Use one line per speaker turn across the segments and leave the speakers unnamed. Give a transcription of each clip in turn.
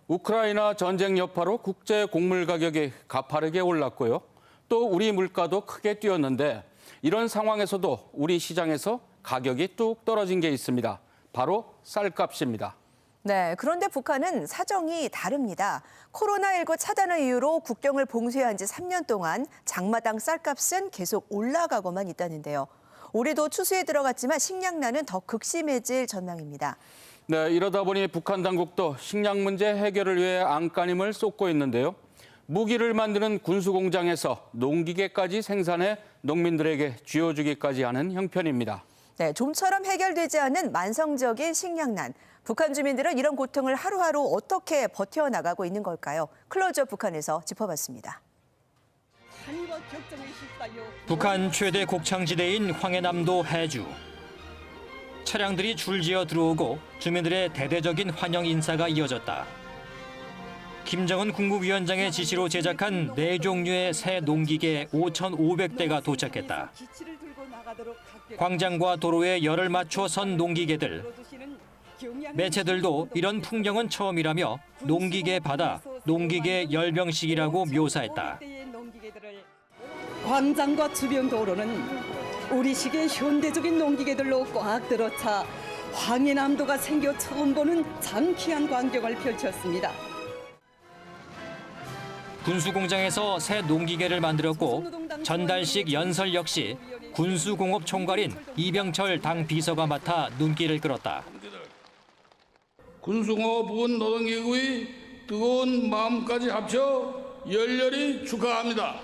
우크라이나 전쟁 여파로 국제 곡물 가격이 가파르게 올랐고요. 또 우리 물가도 크게 뛰었는데 이런 상황에서도 우리 시장에서 가격이 뚝 떨어진 게 있습니다. 바로 쌀값입니다.
네, 그런데 북한은 사정이 다릅니다. 코로나19 차단을 이유로 국경을 봉쇄한 지 3년 동안 장마당 쌀값은 계속 올라가고만 있다는데요. 올해도 추수에 들어갔지만 식량난은 더 극심해질 전망입니다.
네, 이러다 보니 북한 당국도 식량 문제 해결을 위해 안간힘을 쏟고 있는데요. 무기를 만드는 군수 공장에서 농기계까지 생산해 농민들에게 쥐어주기까지 하는 형편입니다.
네, 좀처럼 해결되지 않은 만성적인 식량난. 북한 주민들은 이런 고통을 하루하루 어떻게 버텨나가고 있는 걸까요? 클로즈업 북한에서 짚어봤습니다.
북한 최대 곡창지대인 황해남도 해주. 차량들이 줄지어 들어오고 주민들의 대대적인 환영 인사가 이어졌다. 김정은 국무위원장의 지시로 제작한 4종류의 새 농기계 5,500대가 도착했다. 광장과 도로에 열을 맞춰 선 농기계들. 매체들도 이런 풍경은 처음이라며 농기계 바다, 농기계 열병식이라고 묘사했다.
광장과 주변 도로는 우리식의 현대적인 농기계들로 꽉 들어차 황해남도가 생겨 처음 보는 장쾌한 광경을 펼쳤습니다.
군수공장에서 새 농기계를 만들었고 전달식 연설 역시 군수공업 총괄인 이병철 당 비서가 맡아 눈길을 끌었다.
군수공업은 노동기구의 뜨거운 마음까지 합쳐 열렬히 축하합니다.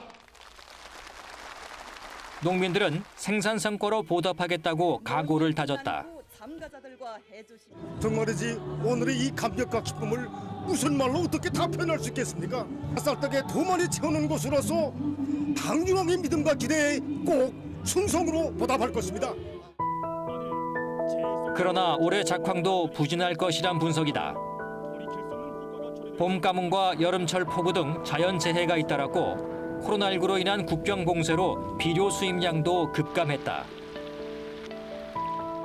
농민들은 생산 성과로 보답하겠다고 각오를 다졌다.
정말이지 오늘의 이 감격과 기쁨을 무슨 말로 어떻게 다 표현할 수 있겠습니까? 쌀떡에 더 많이 채우는 곳으로서 당중앙의 믿음과 기대에 꼭 충성으로 보답할 것입니다.
그러나 올해 작황도 부진할 것이란 분석이다. 봄 가뭄과 여름철 폭우 등 자연재해가 잇따랐고 코로나19로 인한 국경 봉쇄로 비료 수입량도 급감했다.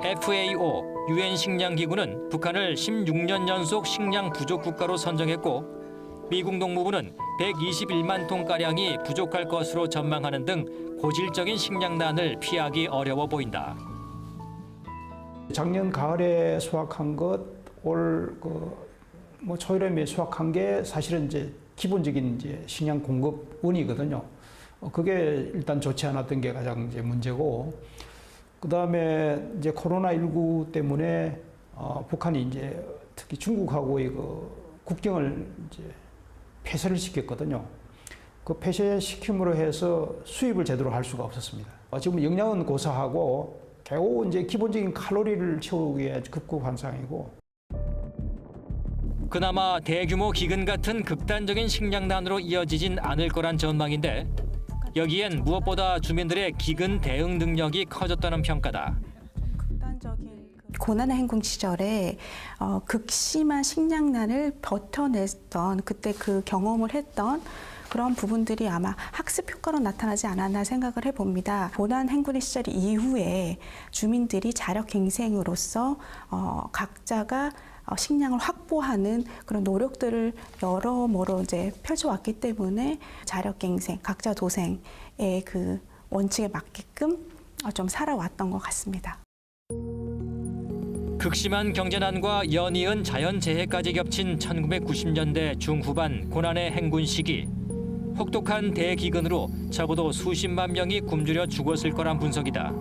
FAO, 유엔 식량기구는 북한을 16년 연속 식량 부족 국가로 선정했고 미국 농무부는 121만 톤가량이 부족할 것으로 전망하는 등 고질적인 식량난을 피하기 어려워 보인다.
작년 가을에 수확한 것, 올 초여름에 수확한 게 사실은 이제 기본적인 이제 식량 공급원이거든요. 그게 일단 좋지 않았던 게 가장 이제 문제고, 그 다음에 이제 코로나19 때문에 북한이 이제 특히 중국하고의 그 국경을 이제 폐쇄를 시켰거든요. 그 폐쇄시킴으로 해서 수입을 제대로 할 수가 없었습니다. 지금 영양은 고사하고 겨우 이제 기본적인 칼로리를 채우기 위해 급급한 상황이고.
그나마 대규모 기근 같은 극단적인 식량난으로 이어지진 않을 거란 전망인데 여기엔 무엇보다 주민들의 기근 대응 능력이 커졌다는 평가다.
고난의 행군 시절에 극심한 식량난을 버텨냈던 그때 그 경험을 했던 그런 부분들이 아마 학습 효과로 나타나지 않았나 생각을 해봅니다. 고난 행군의 시절 이후에 주민들이 자력갱생으로서 각자가 식량을 확보하는 그런 노력들을 여러모로 이제 펼쳐왔기 때문에 자력갱생, 각자 도생의 그 원칙에 맞게끔 좀 살아왔던 것 같습니다.
극심한 경제난과 연이은 자연재해까지 겹친 1990년대 중후반 고난의 행군 시기. 혹독한 대기근으로 적어도 수십만 명이 굶주려 죽었을 거란 분석이다.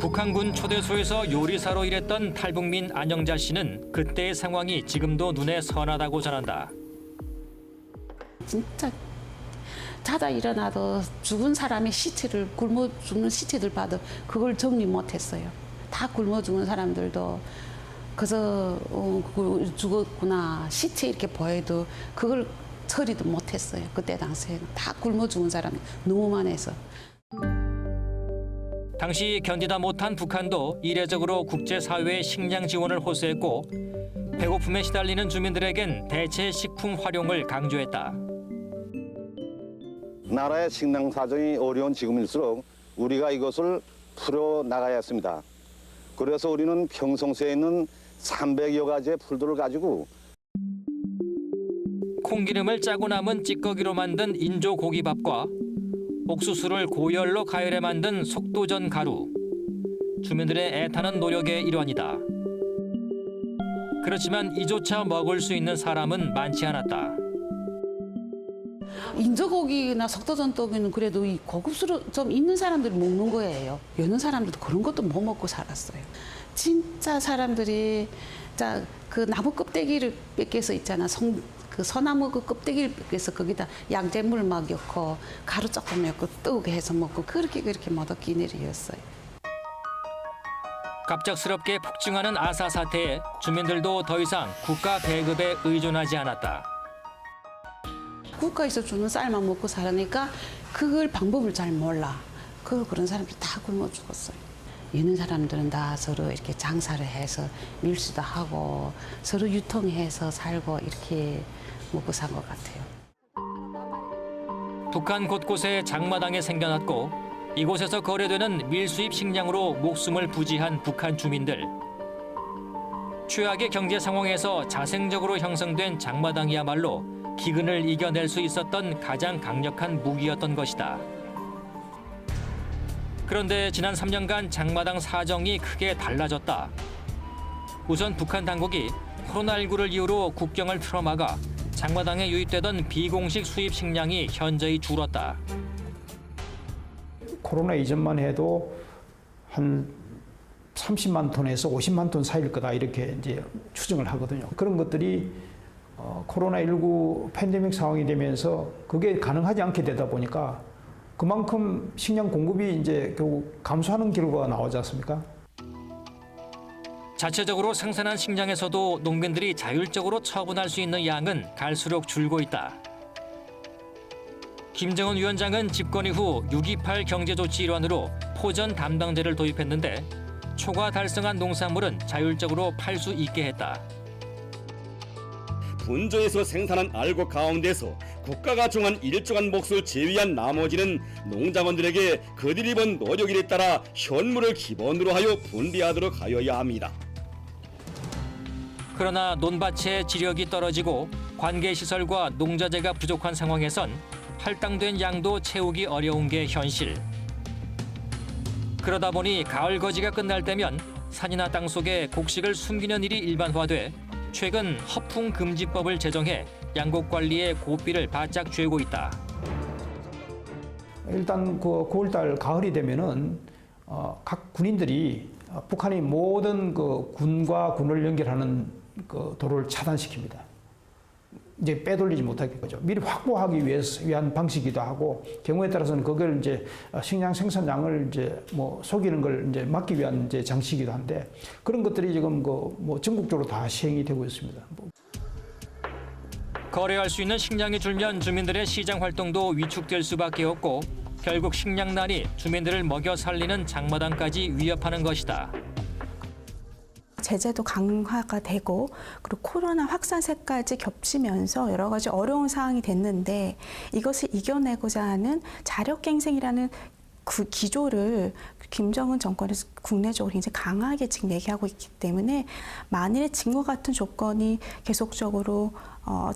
북한군 초대소에서 요리사로 일했던 탈북민 안영자 씨는 그때의 상황이 지금도 눈에 선하다고 전한다.
진짜 자다 일어나도 죽은 사람의 시체를 굶어 죽는 시체들 봐도 그걸 정리 못했어요. 다 굶어 죽는 사람들도 그래서 죽었구나 시체 이렇게 보여도 그걸 처리도 못했어요. 그때 당시에는 다 굶어 죽은 사람이 너무 많아서.
당시 견디다 못한 북한도 이례적으로 국제사회의 식량 지원을 호소했고 배고픔에 시달리는 주민들에겐 대체 식품 활용을 강조했다.
나라의 식량 사정이 어려운 지금일수록 우리가 이것을 풀어나가야 했습니다. 그래서 우리는 평성세에 있는 300여 가지의 풀들을 가지고
콩기름을 짜고 남은 찌꺼기로 만든 인조 고기밥과 옥수수를 고열로 가열해 만든 속도전 가루. 주민들의 애타는 노력의 일환이다. 그렇지만 이조차 먹을 수 있는 사람은 많지 않았다.
인조고기나 속도전떡이는 그래도 이 고급스러 좀 있는 사람들이 먹는 거예요. 여는 사람들도 그런 것도 못 먹고 살았어요. 진짜 사람들이 그 나무 껍데기를 뺏겨서 있잖아. 그 소나무 그 껍데기를 뺏겨서 거기다 양잿물 막 넣고 가루 조금 넣고 뜨겁게 해서 먹고 그렇게 먹었기 일이었어요.
갑작스럽게 폭증하는 아사 사태에 주민들도 더 이상 국가 배급에 의존하지 않았다.
국가에서 주는 쌀만 먹고 살으니까 그걸 방법을 잘 몰라. 그런 사람들이 다 굶어 죽었어요. 있는 사람들은 다 서로 이렇게 장사를 해서 밀수도 하고 서로 유통해서 살고 이렇게 먹고 산 것 같아요.
북한 곳곳에 장마당이 생겨났고 이곳에서 거래되는 밀수입 식량으로 목숨을 부지한 북한 주민들. 최악의 경제 상황에서 자생적으로 형성된 장마당이야말로 기근을 이겨낼 수 있었던 가장 강력한 무기였던 것이다. 그런데 지난 3년간 장마당 사정이 크게 달라졌다. 우선 북한 당국이 코로나19를 이유로 국경을 틀어막아 장마당에 유입되던 비공식 수입 식량이 현저히 줄었다.
코로나 이전만 해도 한 30만 톤에서 50만 톤 사이일 거다 이렇게 이제 추정을 하거든요. 그런 것들이 코로나19 팬데믹 상황이 되면서 그게 가능하지 않게 되다 보니까 그만큼 식량 공급이 이제 결국 감소하는 결과가 나오지 않습니까?
자체적으로 생산한 식량에서도 농민들이 자율적으로 처분할 수 있는 양은 갈수록 줄고 있다. 김정은 위원장은 집권 이후 6.28 경제조치 일환으로 포전 담당제를 도입했는데 초과 달성한 농산물은 자율적으로 팔 수 있게 했다.
분조에서 생산한 알곡 가운데서 국가가 정한 일정한 몫을 제외한 나머지는 농장원들에게 그들이 번 노력일에 따라 현물을 기본으로 하여 분배하도록 하여야 합니다.
그러나 논밭의 지력이 떨어지고 관계시설과 농자재가 부족한 상황에선 할당된 양도 채우기 어려운 게 현실. 그러다 보니 가을 거지가 끝날 때면 산이나 땅 속에 곡식을 숨기는 일이 일반화돼 최근 허풍금지법을 제정해 양곡 관리에 고삐를 바짝 쥐고 있다.
일단 그 9월달 가을이 되면은 각 군인들이 북한이 모든 그 군과 군을 연결하는 그 도로를 차단시킵니다. 이제 빼돌리지 못하게 거죠. 미리 확보하기 위한 방식이기도 하고 경우에 따라서는 그걸 이제 식량 생산량을 이제 뭐 속이는 걸 이제 막기 위한 이제 장치이기도 한데 그런 것들이 지금 그 뭐 전국적으로 다 시행이 되고 있습니다.
거래할 수 있는 식량이 줄면 주민들의 시장 활동도 위축될 수밖에 없고 결국 식량난이 주민들을 먹여 살리는 장마당까지 위협하는 것이다.
제재도 강화가 되고 그리고 코로나 확산세까지 겹치면서 여러 가지 어려운 상황이 됐는데 이것을 이겨내고자 하는 자력갱생이라는 그 기조를 김정은 정권에서 국내적으로 굉장히 강하게 지금 얘기하고 있기 때문에 만일에 지금과 같은 조건이 계속적으로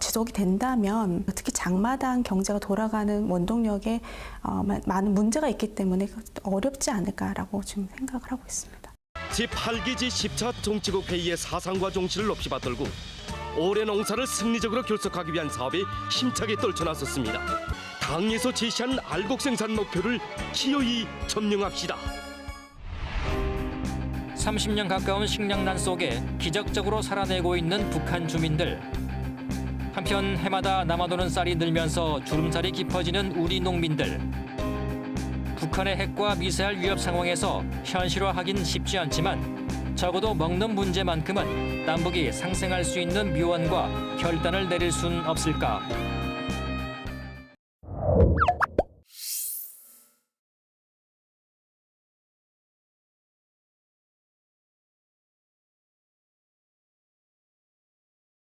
지속이 된다면 특히 장마당 경제가 돌아가는 원동력에 많은 문제가 있기 때문에 어렵지 않을까라고 지금 생각을 하고 있습니다.
제8기지 10차 정치국 회의의 사상과 정치를 높이 받들고 올해 농사를 승리적으로 결속하기 위한 사업에 힘차게 떨쳐나섰습니다. 당에서 제시한 알곡 생산 목표를 기어이 점령합시다.
30년 가까운 식량난 속에 기적적으로 살아내고 있는 북한 주민들. 한편 해마다 남아도는 쌀이 늘면서 주름살이 깊어지는 우리 농민들. 북한의 핵과 미사일 위협 상황에서 현실화하긴 쉽지 않지만 적어도 먹는 문제만큼은 남북이 상생할 수 있는 묘안과 결단을 내릴 순 없을까.